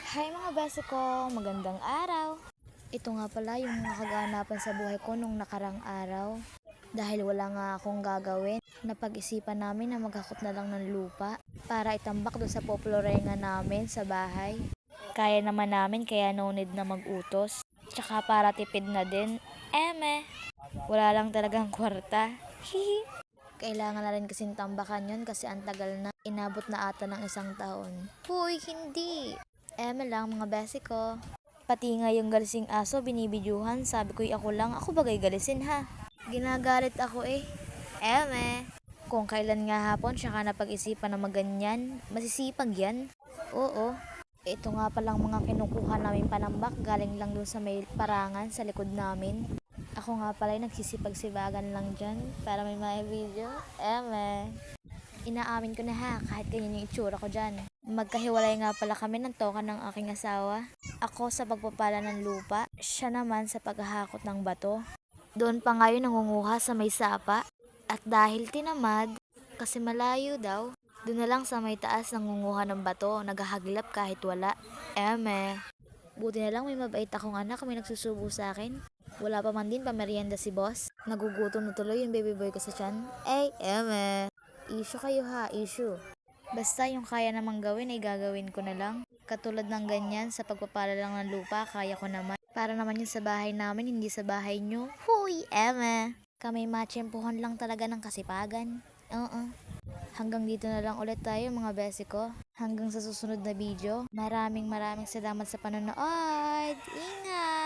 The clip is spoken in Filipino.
Hi mga bese ko, magandang araw. Ito nga pala yung mga kaganapan sa buhay ko nung nakarang araw. Dahil wala nga akong gagawin, napag-isipan namin na maghakot na lang ng lupa para itambak doon sa poplorenga namin sa bahay. Kaya naman namin kaya no need na mag-utos. Tsaka para tipid na din, wala lang talagang kwarta. Hihi. Kailangan na rin kasing tambakan yun kasi ang tagal na. Inabot na ata ng 1 taon. Huy, hindi! Lang mga bese ko. Pati nga yung galising aso binibidyuhan. Sabi ko ako lang, ako bagay galisin ha. Ginagalit ako eh. Kung kailan nga hapon siya ka napag-isipan na maganyan, masisipag yan. Oo. Ito nga palang mga kinukuha namin panambak galing lang dun sa may parangan sa likod namin. Ako nga pala ay nagsisipag-sibagan lang dyan para may video. Inaamin ko na ha, kahit ganyan yung itsura ko dyan. Magkahiwalay nga pala kami ng toka ng aking asawa. Ako sa pagpapala ng lupa, siya naman sa paghahakot ng bato. Doon pa ngayon nangunguha sa may sapa. At dahil tinamad, kasi malayo daw, doon na lang sa may taas nangunguha ng bato, naghahagilap kahit wala. Buti na lang may mabait akong anak, may nagsusubo sa akin. Wala pa man din pamerienda si boss. Nagugutom na tuloy yung baby boy ko sa tiyan. Issue kayo ha, issue. Basta yung kaya namang gawin ay gagawin ko na lang. Katulad ng ganyan, sa pagpapala lang ng lupa, kaya ko naman. Para naman yun sa bahay namin, hindi sa bahay nyo. Huy, Kami matsyempohan lang talaga ng kasipagan. Oo. Hanggang dito na lang ulit tayo mga bese ko. Hanggang sa susunod na video. Maraming salamat sa panonood. Ingat!